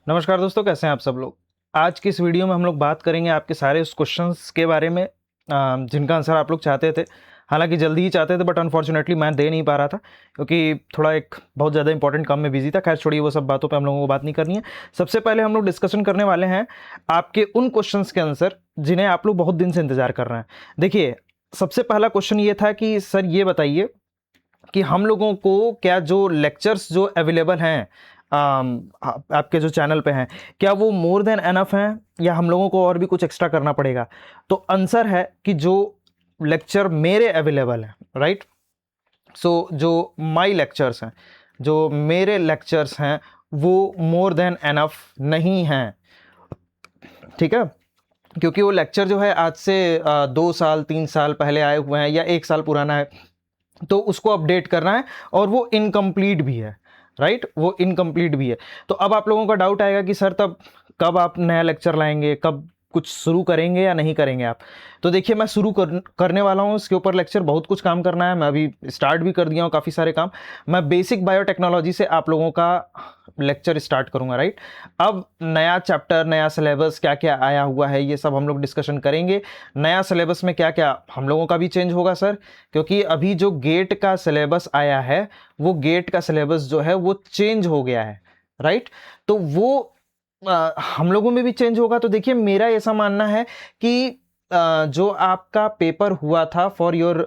नमस्कार दोस्तों, कैसे हैं आप सब लोग। आज की इस वीडियो में हम लोग बात करेंगे आपके सारे उस क्वेश्चंस के बारे में जिनका आंसर आप लोग चाहते थे। हालांकि जल्दी ही चाहते थे, बट अनफॉर्चुनेटली मैं दे नहीं पा रहा था क्योंकि थोड़ा एक बहुत ज़्यादा इंपॉर्टेंट काम में बिजी था। खैर छोड़िए, वो सब बातों पे हम लोगों को बात नहीं करनी है। सबसे पहले हम लोग डिस्कशन करने वाले हैं आपके उन क्वेश्चंस के आंसर जिन्हें आप लोग बहुत दिन से इंतजार कर रहे हैं। देखिए, सबसे पहला क्वेश्चन ये था कि सर ये बताइए कि हम लोगों को क्या जो लेक्चर्स जो अवेलेबल हैं आपके जो चैनल पे हैं, क्या वो मोर देन एनफ हैं या हम लोगों को और भी कुछ एक्स्ट्रा करना पड़ेगा। तो आंसर है कि जो लेक्चर मेरे अवेलेबल हैं, राइट। सो जो माई लेक्चर्स हैं, जो मेरे लेक्चर्स हैं, वो मोर देन एनफ नहीं हैं, ठीक है। क्योंकि वो लेक्चर जो है आज से 2 साल 3 साल पहले आए हुए हैं या 1 साल पुराना है, तो उसको अपडेट करना है और वो इनकम्प्लीट भी है, राइट। वो इनकम्प्लीट भी है। तो अब आप लोगों का डाउट आएगा कि सर तब कब आप नया लेक्चर लाएंगे, कब कुछ शुरू करेंगे या नहीं करेंगे आप। तो देखिए, मैं करने वाला हूँ इसके ऊपर लेक्चर। बहुत कुछ काम करना है, मैं अभी स्टार्ट भी कर दिया हूँ काफ़ी सारे काम। मैं बेसिक बायोटेक्नोलॉजी से आप लोगों का लेक्चर स्टार्ट करूंगा, राइट। अब नया चैप्टर, नया सिलेबस क्या क्या आया हुआ है, ये सब हम लोग डिस्कशन करेंगे। नया सिलेबस में क्या क्या हम लोगों का भी चेंज होगा सर, क्योंकि अभी जो गेट का सिलेबस आया है, वो गेट का सिलेबस जो है वो चेंज हो गया है, राइट। तो वो हम लोगों में भी चेंज होगा। तो देखिए, मेरा ऐसा मानना है कि जो आपका पेपर हुआ था फॉर योर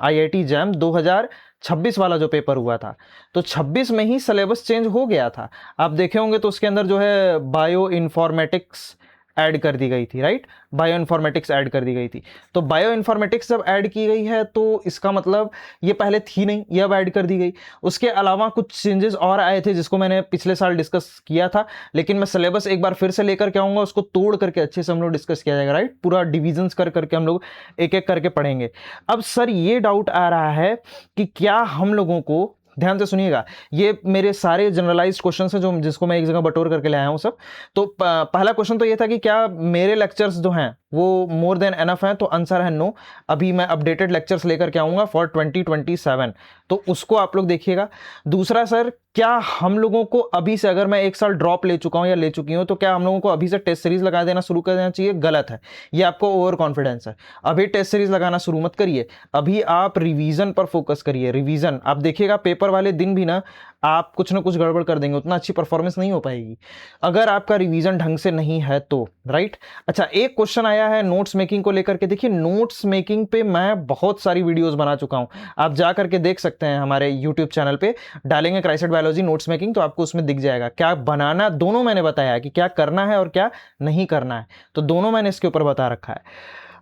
आईआईटी जैम 2026 वाला जो पेपर हुआ था, तो 26 में ही सिलेबस चेंज हो गया था। आप देखे होंगे तो उसके अंदर जो है बायो इन्फॉर्मेटिक्स ऐड कर दी गई थी, राइट। बायो इन्फॉर्मेटिक्स ऐड कर दी गई थी। तो बायो इन्फॉर्मेटिक्स जब ऐड की गई है तो इसका मतलब ये पहले थी नहीं, ये अब ऐड कर दी गई। उसके अलावा कुछ चेंजेस और आए थे जिसको मैंने पिछले साल डिस्कस किया था, लेकिन मैं सिलेबस एक बार फिर से लेकर के आऊंगा, उसको तोड़ करके अच्छे से हम लोग डिस्कस किया जाएगा, राइट। पूरा डिविजन्स कर करके हम लोग एक एक करके पढ़ेंगे। अब सर ये डाउट आ रहा है कि क्या हम लोगों को, ध्यान से सुनिएगा, ये मेरे सारे जनरलाइज्ड क्वेश्चन हैं जो जिसको मैं एक जगह बटोर करके ले आया हूं सब। तो पहला क्वेश्चन तो ये था कि क्या मेरे लेक्चर्स जो हैं वो मोर देन एनफ हैं, तो आंसर है नो। अभी मैं अपडेटेड लेक्चर्स लेकर के आऊंगा फॉर 2027, तो उसको आप लोग देखिएगा। दूसरा सर, क्या हम लोगों को अभी से, अगर मैं 1 साल ड्रॉप ले चुका हूं या ले चुकी हूं, तो क्या हम लोगों को अभी से टेस्ट सीरीज लगा देना शुरू कर देना चाहिए? गलत है, ये आपको ओवर कॉन्फिडेंस है। अभी टेस्ट सीरीज लगाना शुरू मत करिए, अभी आप रिवीजन पर फोकस करिए। रिवीजन आप देखिएगा, पेपर वाले दिन भी ना आप कुछ ना कुछ गड़बड़ कर देंगे, उतना अच्छी परफॉर्मेंस नहीं हो पाएगी अगर आपका रिवीजन ढंग से नहीं है तो, राइट। अच्छा, एक क्वेश्चन आया है नोट्स मेकिंग को लेकर के। देखिए, नोट्स मेकिंग पे मैं बहुत सारी वीडियोस बना चुका हूं, आप जा करके देख सकते हैं हमारे यूट्यूब चैनल पे, डालेंगे क्राइसेट बायोलॉजी नोट्स मेकिंग, तो आपको उसमें दिख जाएगा क्या बनाना। दोनों मैंने बताया है कि क्या करना है और क्या नहीं करना है, तो दोनों मैंने इसके ऊपर बता रखा है।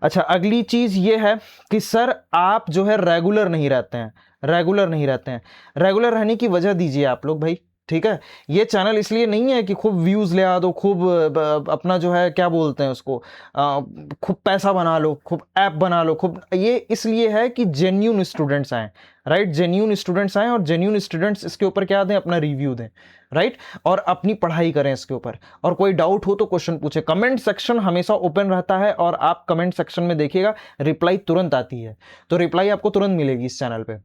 अच्छा, अगली चीज ये है कि सर आप जो है रेगुलर नहीं रहते हैं, रेगुलर नहीं रहते हैं। रेगुलर रहने की वजह दीजिए आप लोग भाई, ठीक है। ये चैनल इसलिए नहीं है कि खूब व्यूज ले आ दो, खूब अपना जो है क्या बोलते हैं उसको, खूब पैसा बना लो, खूब ऐप बना लो, खूब, ये इसलिए है कि जेन्यून स्टूडेंट्स आए, राइट। जेन्यून स्टूडेंट्स आए और जेन्यून स्टूडेंट्स इसके ऊपर क्या दें, अपना रिव्यू दें, राइट। और अपनी पढ़ाई करें इसके ऊपर, और कोई डाउट हो तो क्वेश्चन पूछे। कमेंट सेक्शन हमेशा ओपन रहता है और आप कमेंट सेक्शन में देखिएगा, रिप्लाई तुरंत आती है, तो रिप्लाई आपको तुरंत मिलेगी इस चैनल पे।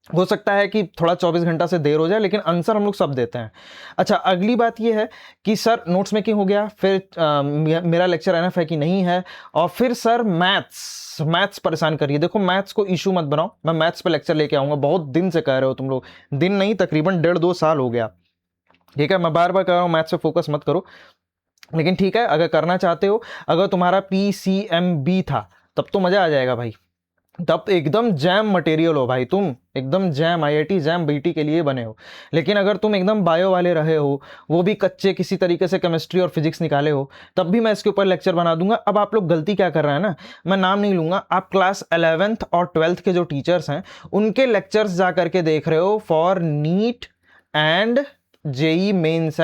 हो सकता है कि थोड़ा 24 घंटा से देर हो जाए, लेकिन आंसर हम लोग सब देते हैं। अच्छा, अगली बात यह है कि सर नोट्स मेकिंग हो गया, फिर मेरा लेक्चर एनएफ है कि नहीं है, और फिर सर मैथ्स परेशान करिए। देखो, मैथ्स को इशू मत बनाओ, मैं मैथ्स पे लेक्चर लेके आऊंगा। बहुत दिन से कह रहे हो तुम लोग, दिन नहीं तकरीबन 1.5-2 साल हो गया, ठीक है। मैं बार बार कह रहा हूं मैथ्स पे फोकस मत करो, लेकिन ठीक है, अगर करना चाहते हो, अगर तुम्हारा पीसीएमबी था तब तो मजा आ जाएगा भाई, तब एकदम जैम मटेरियल हो भाई, तुम एकदम जैम, आईआईटी जैम बीटी के लिए बने हो। लेकिन अगर तुम एकदम बायो वाले रहे हो, वो भी कच्चे किसी तरीके से केमिस्ट्री और फिजिक्स निकाले हो, तब भी मैं इसके ऊपर लेक्चर बना दूंगा। अब आप लोग गलती क्या कर रहे हैं ना, मैं नाम नहीं लूंगा, आप क्लास 11th और 12th के जो टीचर्स हैं उनके लेक्चर्स जा करके देख रहे हो for NEET and JEE mains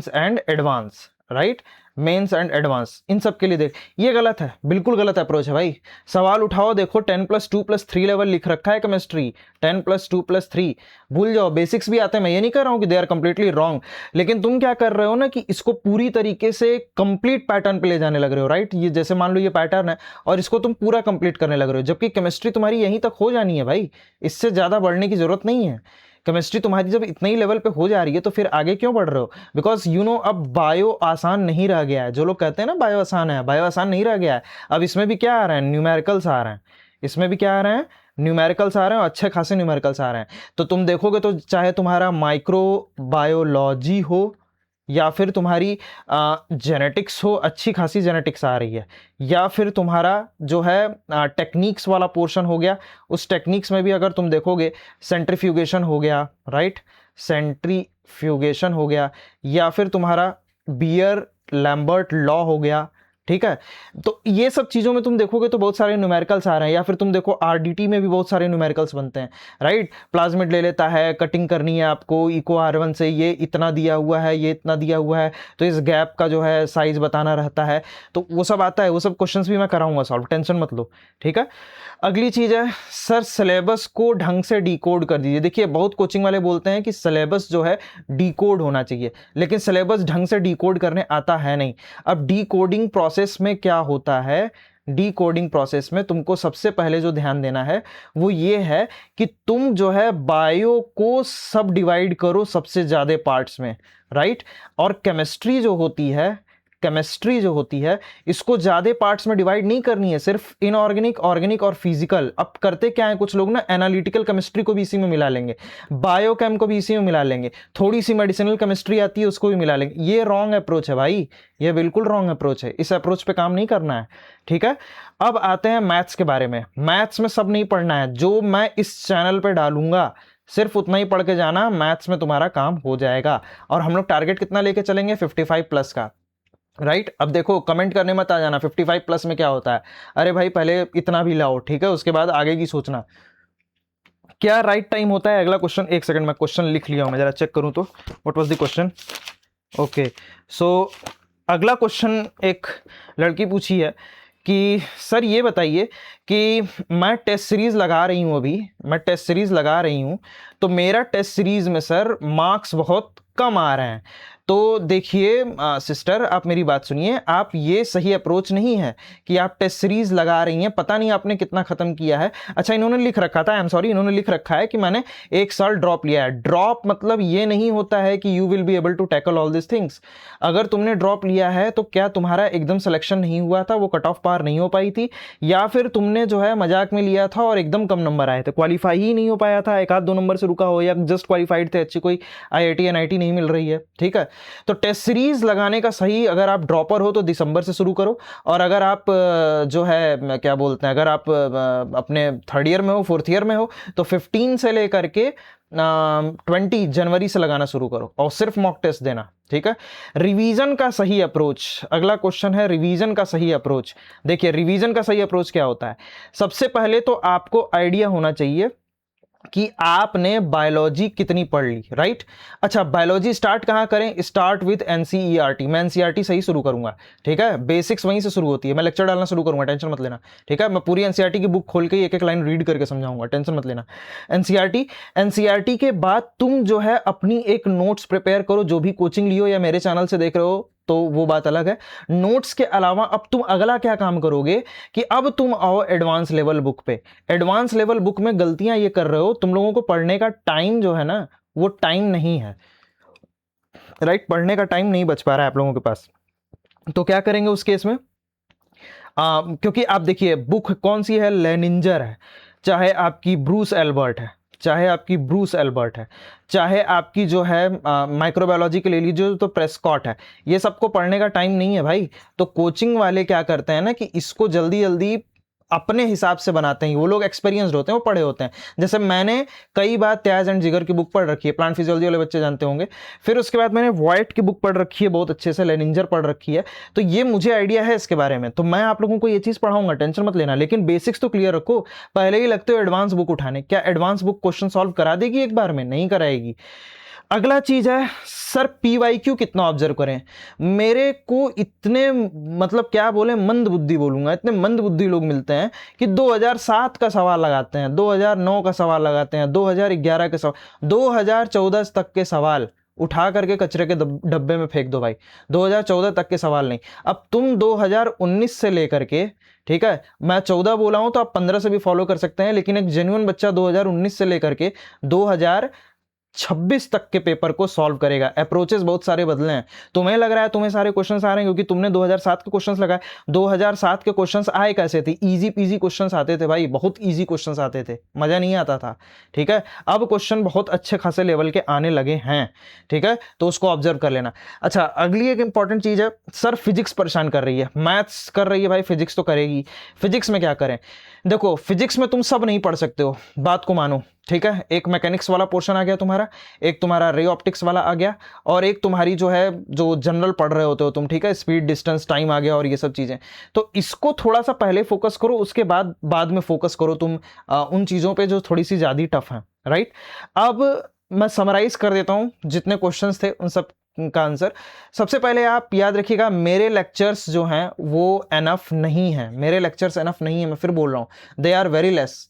and advanced, right. Mains and advanced, इन सब के लिए देख, ये गलत है, बिल्कुल गलत अप्रोच है भाई। सवाल उठाओ, देखो 10+2+3 लेवल लिख रखा है केमिस्ट्री, 10+2+3 भूल जाओ, बेसिक्स भी आते हैं। मैं ये नहीं कर रहा हूं कि दे आर कंप्लीटली रॉन्ग, लेकिन तुम क्या कर रहे हो ना कि इसको पूरी तरीके से कंप्लीट पैटर्न पे ले जाने लग रहे हो, राइट। ये जैसे मान लो ये पैटर्न है और इसको तुम पूरा कंप्लीट करने लग रहे हो, जबकि केमिस्ट्री तुम्हारी यहीं तक हो जानी है भाई, इससे ज्यादा बढ़ने की जरूरत नहीं है। केमिस्ट्री तुम्हारी जब इतने ही लेवल पे हो जा रही है तो फिर आगे क्यों बढ़ रहे हो? बिकॉज यू नो अब बायो आसान नहीं रह गया है। जो लोग कहते हैं ना बायो आसान है, बायो आसान नहीं रह गया है। अब इसमें भी क्या आ रहे हैं? न्यूमेरिकल्स आ रहे हैं। इसमें भी क्या आ रहे हैं? न्यूमेरिकल्स आ रहे हैं, और अच्छे खासे न्यूमेरिकल्स आ रहे हैं। तो तुम देखोगे तो चाहे तुम्हारा माइक्रोबायोलॉजी हो या फिर तुम्हारी जेनेटिक्स हो, अच्छी खासी जेनेटिक्स आ रही है, या फिर तुम्हारा जो है टेक्निक्स वाला पोर्शन हो गया, उस टेक्निक्स में भी अगर तुम देखोगे सेंट्रीफ्यूगेशन हो गया, राइट, सेंट्रीफ्यूगेशन हो गया, या फिर तुम्हारा बियर लैम्बर्ट लॉ हो गया, ठीक है। तो ये सब चीज़ों में तुम देखोगे तो बहुत सारे न्यूमेरिकल्स आ रहे हैं। या फिर तुम देखो आरडीटी में भी बहुत सारे न्यूमेरिकल्स बनते हैं, राइट। प्लाज्मिड ले लेता है, कटिंग करनी है आपको इको R1 से, ये इतना दिया हुआ है, ये इतना दिया हुआ है, तो इस गैप का जो है साइज बताना रहता है। तो वो सब आता है, वो सब क्वेश्चंस भी मैं कराऊंगा सॉल्व, टेंशन मत लो, ठीक है। अगली चीज़ है सर सिलेबस को ढंग से डिकोड कर दीजिए। देखिए बहुत कोचिंग वाले बोलते हैं कि सिलेबस जो है डिकोड होना चाहिए, लेकिन सिलेबस ढंग से डिकोड करने आता है नहीं। अब डिकोडिंग प्रोसेस में क्या होता है, डिकोडिंग प्रोसेस में तुमको सबसे पहले जो ध्यान देना है वो ये है कि तुम जो है बायो को सब डिवाइड करो सबसे ज्यादा पार्ट्स में, राइट। और केमिस्ट्री जो होती है इसको ज्यादा पार्ट्स में डिवाइड नहीं करनी है, सिर्फ इनऑर्गेनिक, ऑर्गेनिक और फिजिकल। अब करते क्या है कुछ लोग ना, एनालिटिकल केमिस्ट्री को भी इसी में मिला लेंगे, बायोकेम को भी इसी में मिला लेंगे, थोड़ी सी मेडिसिनल केमिस्ट्री आती है उसको भी मिला लेंगे। ये रॉन्ग अप्रोच है भाई, ये बिल्कुल रॉन्ग अप्रोच है, इस अप्रोच पे काम नहीं करना है, ठीक है। अब आते हैं मैथ्स के बारे में। मैथ्स में सब नहीं पढ़ना है, जो मैं इस चैनल पे डालूंगा सिर्फ उतना ही पढ़ के जाना, मैथ्स में तुम्हारा काम हो जाएगा। और हम लोग टारगेट कितना लेके चलेंगे? 55 प्लस का, राइट। अब देखो कमेंट करने मत आ जाना 55 प्लस में क्या होता है। अरे भाई पहले इतना भी लाओ, ठीक है, उसके बाद आगे की सोचना। क्या राइट टाइम होता है? अगला क्वेश्चन, एक सेकंड में क्वेश्चन लिख लिया हूं, मैं जरा चेक करूं तो what was the question. Okay, so अगला क्वेश्चन एक लड़की पूछी है कि सर ये बताइए कि मैं टेस्ट सीरीज लगा रही हूं, अभी मैं टेस्ट सीरीज लगा रही हूं, तो मेरा टेस्ट सीरीज में सर मार्क्स बहुत कम आ रहे हैं। तो देखिए सिस्टर, आप मेरी बात सुनिए, आप ये सही अप्रोच नहीं है कि आप टेस्ट सीरीज लगा रही हैं, पता नहीं आपने कितना खत्म किया है। अच्छा इन्होंने लिख रखा था, आई एम सॉरी, इन्होंने लिख रखा है कि मैंने 1 साल ड्रॉप लिया है। ड्रॉप मतलब ये नहीं होता है कि you will be able to tackle all this things. अगर तुमने ड्रॉप लिया है तो क्या तुम्हारा एकदम सिलेक्शन नहीं हुआ था, वो कट ऑफ पार नहीं हो पाई थी, या फिर तुमने जो है मजाक में लिया था और एकदम कम नंबर आए थे, क्वालिफाई ही नहीं हो पाया था, एक आध 2 नंबर से रुका हो, या जस्ट क्वालिफाइड थे, अच्छी कोई IIT NIT नहीं मिल रही है, ठीक है। तो टेस्ट सीरीज लगाने का सही, अगर आप ड्रॉपर हो तो दिसंबर से शुरू करो, और अगर आप जो है क्या बोलते हैं, अगर आप अपने 3rd ईयर में हो, 4th ईयर में हो, तो 15 से लेकर के 20 जनवरी से लगाना शुरू करो और सिर्फ मॉक टेस्ट देना, ठीक है। रिवीजन का सही अप्रोच, अगला क्वेश्चन है रिवीजन का सही अप्रोच। देखिए रिवीजन का सही अप्रोच क्या होता है? सबसे पहले तो आपको आइडिया होना चाहिए कि आपने बायोलॉजी कितनी पढ़ ली, राइट। अच्छा बायोलॉजी स्टार्ट कहां करें? Start with NCERT। मैं NCERT सही शुरू करूंगा, ठीक है, बेसिक्स वहीं से शुरू होती है। मैं लेक्चर डालना शुरू करूंगा, टेंशन मत लेना, ठीक है। मैं पूरी NCERT की बुक खोल के एक एक लाइन रीड करके समझाऊंगा, टेंशन मत लेना। NCERT के बाद तुम जो है अपनी एक नोट्स प्रिपेयर करो, जो भी कोचिंग लियो या मेरे चैनल से देख रहे हो तो वो बात अलग है। नोट्स के अलावा अब तुम अगला क्या काम करोगे कि अब तुम आओ एडवांस लेवल बुक पे। एडवांस लेवल बुक में गलतियां ये कर रहे हो, तुम लोगों को पढ़ने का टाइम जो है ना वो टाइम नहीं है, राइट। पढ़ने का टाइम नहीं बच पा रहा है आप लोगों के पास। तो क्या करेंगे उस केस में? क्योंकि आप देखिए बुक कौन सी है, लेनिंजर है, चाहे आपकी ब्रूस एल्बर्ट है, चाहे आपकी जो है माइक्रोबायोलॉजी के ले लीजिए तो प्रेस्कॉट है, ये सबको पढ़ने का टाइम नहीं है भाई। तो कोचिंग वाले क्या करते हैं ना कि इसको जल्दी जल्दी अपने हिसाब से बनाते हैं, वो लोग एक्सपीरियंस्ड होते हैं, वो पढ़े होते हैं। जैसे मैंने कई बार त्याज एंड जिगर की बुक पढ़ रखी है, प्लांट फिजियोलॉजी वाले बच्चे जानते होंगे। फिर उसके बाद मैंने व्हाइट की बुक पढ़ रखी है बहुत अच्छे से, लेनिंजर पढ़ रखी है, तो ये मुझे आइडिया है इसके बारे में। तो मैं आप लोगों को ये चीज़ पढ़ाऊंगा, टेंशन मत लेना, लेकिन बेसिक्स तो क्लियर रखो। पहले ही लगते हो एडवांस बुक उठाने, क्या एडवांस बुक क्वेश्चन सॉल्व करा देगी एक बार में? नहीं कराएगी। अगला चीज है सर PYQ कितना ऑब्जर्व करें। मेरे को इतने मतलब क्या बोले, मंद बुद्धि बोलूंगा, इतने मंद बुद्धि लोग मिलते हैं कि 2007 का सवाल लगाते हैं, 2009 का सवाल लगाते हैं, 2011 के सवाल, 2014 तक के सवाल उठा करके कचरे के डब्बे में फेंक दो भाई। 2014 तक के सवाल नहीं। अब तुम 2019 से लेकर के, ठीक है, मैं 14 बोला हूं तो आप 15 से भी फॉलो कर सकते हैं, लेकिन एक जेन्युइन बच्चा 2019 से लेकर के 26 तक के पेपर को सॉल्व करेगा। अप्रोचेस बहुत सारे बदले हैं। तुम्हें लग रहा है तुम्हें सारे क्वेश्चंस आ रहे हैं क्योंकि तुमने 2007 के क्वेश्चंस लगाए। 2007 के क्वेश्चंस आए कैसे थे? इजी पीजी क्वेश्चंस आते थे भाई, बहुत इजी क्वेश्चंस आते थे, मजा नहीं आता था। ठीक है, अब क्वेश्चन बहुत अच्छे खासे लेवल के आने लगे हैं। ठीक है, तो उसको ऑब्जर्व कर लेना। अच्छा, अगली एक इंपॉर्टेंट चीज है, सर फिजिक्स परेशान कर रही है, मैथ्स कर रही है भाई, फिजिक्स तो करेगी। फिजिक्स में क्या करें? देखो, फिजिक्स में तुम सब नहीं पढ़ सकते हो, बात को मानो। ठीक है, एक मैकेनिक्स वाला पोर्शन आ गया तुम्हारा, एक तुम्हारा रे ऑप्टिक्स वाला आ गया, और एक तुम्हारी जो है जो जनरल पढ़ रहे होते हो तुम। ठीक है, स्पीड डिस्टेंस टाइम आ गया और ये सब चीजें। तो इसको थोड़ा सा पहले फोकस करो, उसके बाद में फोकस करो तुम उन चीजों पे जो थोड़ी सी ज्यादा टफ है। राइट, अब मैं समराइज कर देता हूं जितने क्वेश्चंस थे उन सब का आंसर। सबसे पहले आप याद रखिएगा, मेरे लेक्चर्स जो हैं वो एनफ नहीं है, मेरे लेक्चर्स एनफ नहीं है, मैं फिर बोल रहा हूं, they are very less.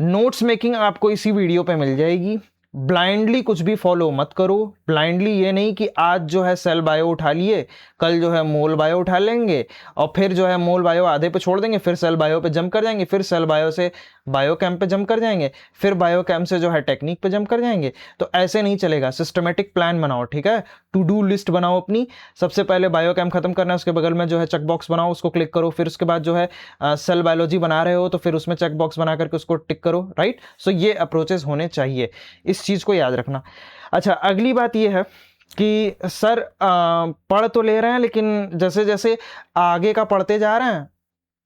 Notes making आपको इसी वीडियो पे मिल जाएगी। ब्लाइंडली कुछ भी फॉलो मत करो। ब्लाइंडली ये नहीं कि आज जो है सेल बायो उठा लिए, कल जो है मोल बायो उठा लेंगे, और फिर जो है मोल बायो आधे पे छोड़ देंगे, फिर सेल बायो पे जंप कर जाएंगे, फिर सेल बायो से बायो कैंप पे जंप कर जाएंगे, फिर बायो कैंप से जो है टेक्निक पे जंप कर जाएंगे। तो ऐसे नहीं चलेगा, सिस्टमेटिक प्लान बनाओ। ठीक है, टू डू लिस्ट बनाओ अपनी। सबसे पहले बायो कैंप खत्म करना है, उसके बगल में जो है चेक बॉक्स बनाओ, उसको क्लिक करो। फिर उसके बाद जो है सेल बायोलॉजी बना रहे हो तो फिर उसमें चेक बॉक्स बना करके उसको टिक करो। राइट, सो ये अप्रोचेस होने चाहिए, इस चीज को याद रखना। अच्छा, अगली बात ये है कि सर पढ़ तो ले रहे हैं, लेकिन जैसे जैसे आगे का पढ़ते जा रहे हैं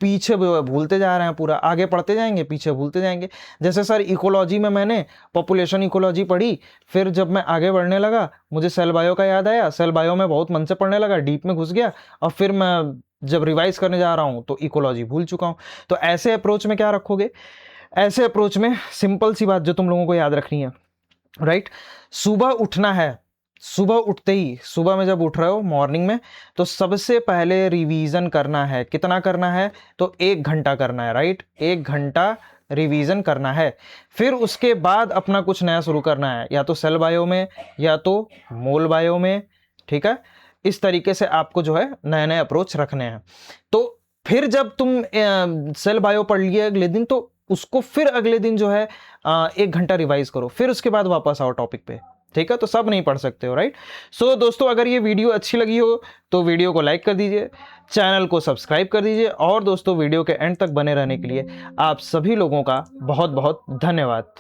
पीछे भूलते जा रहे हैं। पूरा आगे पढ़ते जाएंगे पीछे भूलते जाएंगे। जैसे सर इकोलॉजी में मैंने पॉपुलेशन इकोलॉजी पढ़ी, फिर जब मैं आगे बढ़ने लगा मुझे सेल बायो का याद आया, सेल बायो में बहुत मन से पढ़ने लगा, डीप में घुस गया, और फिर मैं जब रिवाइज करने जा रहा हूं तो इकोलॉजी भूल चुका हूं। तो ऐसे अप्रोच में क्या रखोगे? ऐसे अप्रोच में सिंपल सी बात जो तुम लोगों को याद रखनी है, राइट, सुबह उठना है। सुबह उठते ही, सुबह में जब उठ रहे हो मॉर्निंग में, तो सबसे पहले रिवीजन करना है। कितना करना है? तो 1 घंटा करना है। राइट, 1 घंटा रिवीजन करना है। फिर उसके बाद अपना कुछ नया शुरू करना है, या तो सेल बायो में या तो मोल बायो में। ठीक है, इस तरीके से आपको जो है नए नए अप्रोच रखने हैं। तो फिर जब तुम सेल बायो पढ़ लिए अगले दिन, तो उसको फिर अगले दिन जो है 1 घंटा रिवाइज करो, फिर उसके बाद वापस आओ टॉपिक पे। ठीक है, तो सब नहीं पढ़ सकते हो। राइट, सो दोस्तों, अगर ये वीडियो अच्छी लगी हो तो वीडियो को लाइक कर दीजिए, चैनल को सब्सक्राइब कर दीजिए, और दोस्तों वीडियो के एंड तक बने रहने के लिए आप सभी लोगों का बहुत बहुत धन्यवाद।